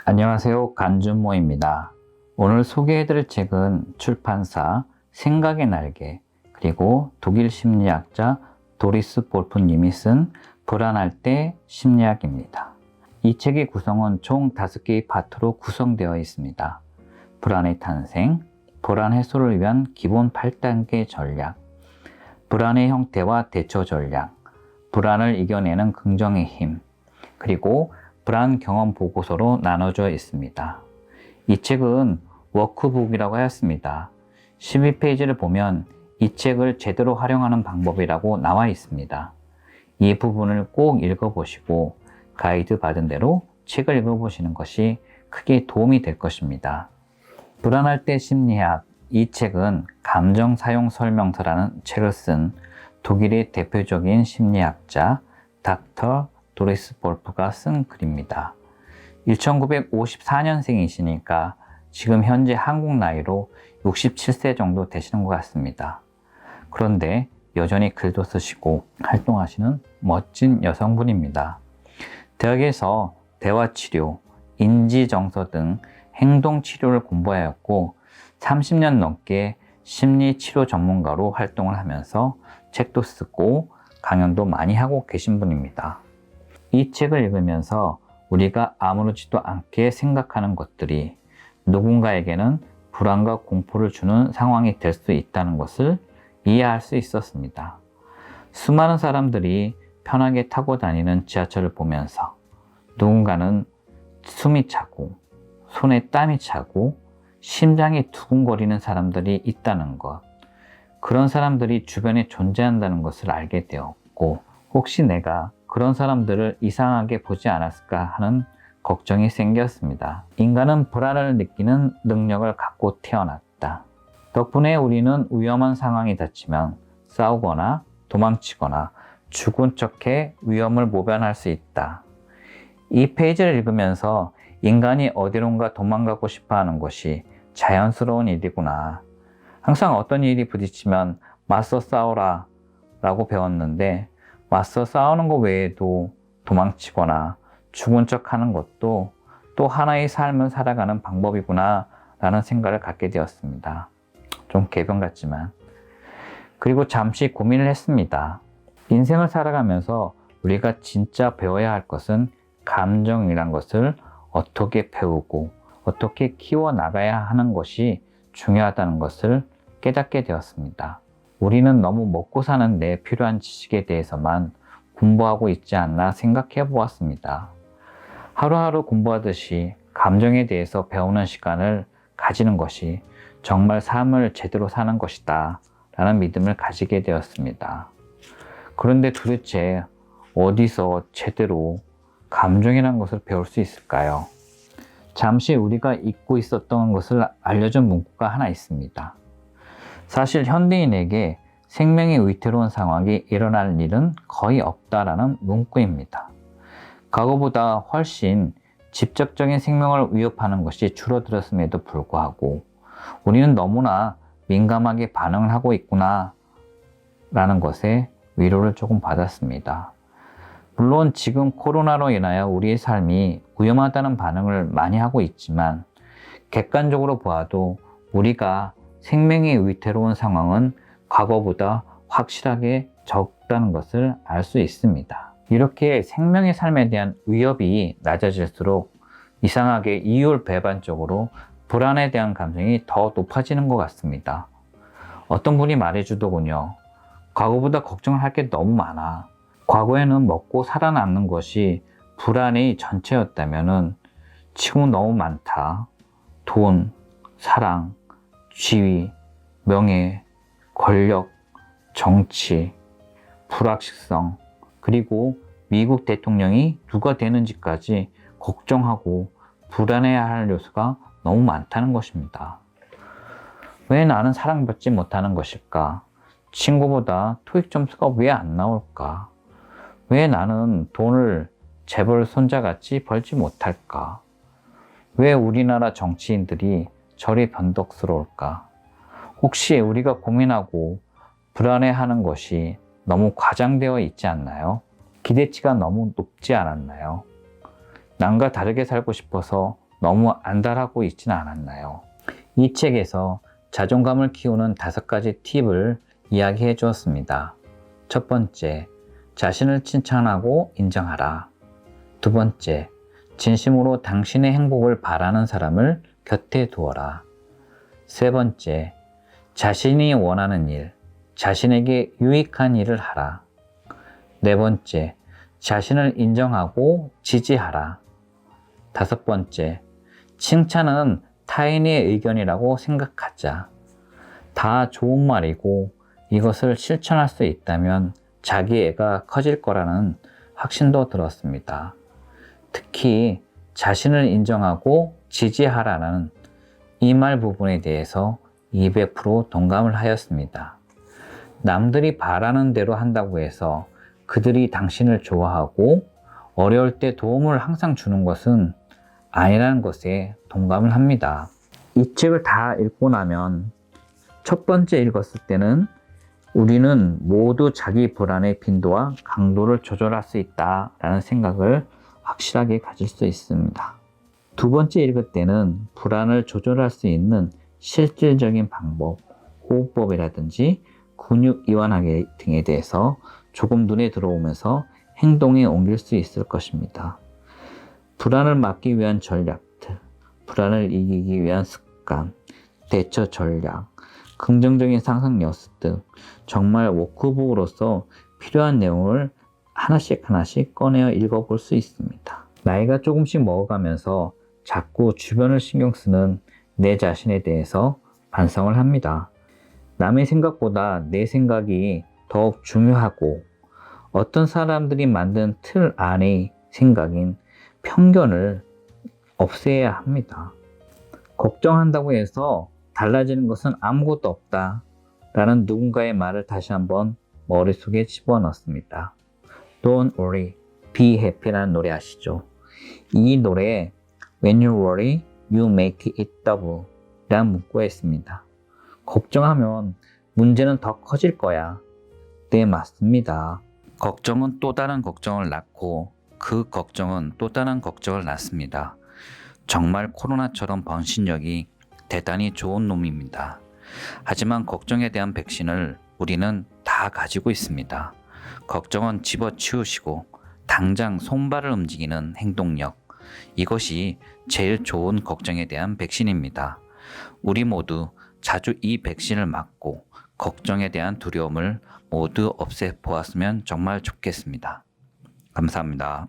안녕하세요. 간준모입니다. 오늘 소개해드릴 책은 출판사 생각의 날개 그리고 독일 심리학자 도리스 볼프님이 쓴 불안할 때 심리학입니다. 이 책의 구성은 총 5개의 파트로 구성되어 있습니다. 불안의 탄생, 불안 해소를 위한 기본 8단계 전략, 불안의 형태와 대처 전략, 불안을 이겨내는 긍정의 힘, 그리고 불안 경험 보고서로 나눠져 있습니다. 이 책은 워크북이라고 하였습니다. 12페이지를 보면 이 책을 제대로 활용하는 방법이라고 나와 있습니다. 이 부분을 꼭 읽어보시고 가이드 받은 대로 책을 읽어보시는 것이 크게 도움이 될 것입니다. 불안할 때 심리학, 이 책은 감정 사용 설명서라는 책을 쓴 독일의 대표적인 심리학자 닥터 도리스 볼프가 쓴 글입니다. 1954년생이시니까 지금 현재 한국 나이로 67세 정도 되시는 것 같습니다. 그런데 여전히 글도 쓰시고 활동하시는 멋진 여성분입니다. 대학에서 대화치료, 인지정서 등 행동치료를 공부하였고 30년 넘게 심리치료 전문가로 활동을 하면서 책도 쓰고 강연도 많이 하고 계신 분입니다. 이 책을 읽으면서 우리가 아무렇지도 않게 생각하는 것들이 누군가에게는 불안과 공포를 주는 상황이 될 수 있다는 것을 이해할 수 있었습니다. 수많은 사람들이 편하게 타고 다니는 지하철을 보면서 누군가는 숨이 차고 손에 땀이 차고 심장이 두근거리는 사람들이 있다는 것, 그런 사람들이 주변에 존재한다는 것을 알게 되었고, 혹시 내가 그런 사람들을 이상하게 보지 않았을까 하는 걱정이 생겼습니다. 인간은 불안을 느끼는 능력을 갖고 태어났다. 덕분에 우리는 위험한 상황이 닥치면 싸우거나 도망치거나 죽은 척해 위험을 모면할 수 있다. 이 페이지를 읽으면서 인간이 어디론가 도망가고 싶어 하는 것이 자연스러운 일이구나. 항상 어떤 일이 부딪히면 맞서 싸워라 라고 배웠는데, 맞서 싸우는 것 외에도 도망치거나 죽은 척 하는 것도 또 하나의 삶을 살아가는 방법이구나 라는 생각을 갖게 되었습니다. 좀 개변 같지만. 그리고 잠시 고민을 했습니다. 인생을 살아가면서 우리가 진짜 배워야 할 것은 감정이란 것을 어떻게 배우고 어떻게 키워나가야 하는 것이 중요하다는 것을 깨닫게 되었습니다. 우리는 너무 먹고 사는데 필요한 지식에 대해서만 공부하고 있지 않나 생각해 보았습니다. 하루하루 공부하듯이 감정에 대해서 배우는 시간을 가지는 것이 정말 삶을 제대로 사는 것이다 라는 믿음을 가지게 되었습니다. 그런데 도대체 어디서 제대로 감정이라는 것을 배울 수 있을까요? 잠시 우리가 잊고 있었던 것을 알려준 문구가 하나 있습니다. 사실 현대인에게 생명이 위태로운 상황이 일어날 일은 거의 없다라는 문구입니다. 과거보다 훨씬 직접적인 생명을 위협하는 것이 줄어들었음에도 불구하고 우리는 너무나 민감하게 반응을 하고 있구나 라는 것에 위로를 조금 받았습니다. 물론 지금 코로나로 인하여 우리의 삶이 위험하다는 반응을 많이 하고 있지만 객관적으로 보아도 우리가 생명이 위태로운 상황은 과거보다 확실하게 적다는 것을 알 수 있습니다. 이렇게 생명의 삶에 대한 위협이 낮아질수록 이상하게 이율배반적으로 불안에 대한 감정이 더 높아지는 것 같습니다. 어떤 분이 말해주더군요. 과거보다 걱정을 할 게 너무 많아. 과거에는 먹고 살아남는 것이 불안의 전체였다면은 지금은 너무 많다. 돈, 사랑, 지위, 명예, 권력, 정치, 불확실성, 그리고 미국 대통령이 누가 되는지까지 걱정하고 불안해야 할 요소가 너무 많다는 것입니다. 왜 나는 사랑받지 못하는 것일까? 친구보다 토익 점수가 왜 안 나올까? 왜 나는 돈을 재벌 손자같이 벌지 못할까? 왜 우리나라 정치인들이 저리 변덕스러울까? 혹시 우리가 고민하고 불안해하는 것이 너무 과장되어 있지 않나요? 기대치가 너무 높지 않았나요? 남과 다르게 살고 싶어서 너무 안달하고 있지는 않았나요? 이 책에서 자존감을 키우는 5가지 팁을 이야기해 주었습니다. 첫 번째, 자신을 칭찬하고 인정하라. 두 번째, 진심으로 당신의 행복을 바라는 사람을 곁에 두어라. 세 번째, 자신이 원하는 일, 자신에게 유익한 일을 하라. 네 번째, 자신을 인정하고 지지하라. 다섯 번째, 칭찬은 타인의 의견이라고 생각하자. 다 좋은 말이고 이것을 실천할 수 있다면 자기 애가 커질 거라는 확신도 들었습니다. 특히 자신을 인정하고 지지하라는 이 말 부분에 대해서 200% 동감을 하였습니다. 남들이 바라는 대로 한다고 해서 그들이 당신을 좋아하고 어려울 때 도움을 항상 주는 것은 아니라는 것에 동감을 합니다. 이 책을 다 읽고 나면 첫 번째 읽었을 때는 우리는 모두 자기 불안의 빈도와 강도를 조절할 수 있다라는 생각을 확실하게 가질 수 있습니다. 두 번째 읽을 때는 불안을 조절할 수 있는 실질적인 방법, 호흡법이라든지 근육 이완하기 등에 대해서 조금 눈에 들어오면서 행동에 옮길 수 있을 것입니다. 불안을 막기 위한 전략들, 불안을 이기기 위한 습관, 대처 전략, 긍정적인 상상 연습 등 정말 워크북으로서 필요한 내용을 하나씩 꺼내어 읽어볼 수 있습니다. 나이가 조금씩 먹어가면서 자꾸 주변을 신경 쓰는 내 자신에 대해서 반성을 합니다. 남의 생각보다 내 생각이 더욱 중요하고 어떤 사람들이 만든 틀 안의 생각인 편견을 없애야 합니다. 걱정한다고 해서 달라지는 것은 아무것도 없다 라는 누군가의 말을 다시 한번 머릿속에 집어넣습니다. Don't worry, be happy라는 노래 아시죠? 이 노래에 When you worry, you make it double 라는 문구가 있습니다. 걱정하면 문제는 더 커질 거야. 네, 맞습니다. 걱정은 또 다른 걱정을 낳고 그 걱정은 또 다른 걱정을 낳습니다. 정말 코로나처럼 번신력이 대단히 좋은 놈입니다. 하지만 걱정에 대한 백신을 우리는 다 가지고 있습니다. 걱정은 집어치우시고 당장 손발을 움직이는 행동력, 이것이 제일 좋은 걱정에 대한 백신입니다. 우리 모두 자주 이 백신을 맞고 걱정에 대한 두려움을 모두 없애보았으면 정말 좋겠습니다. 감사합니다.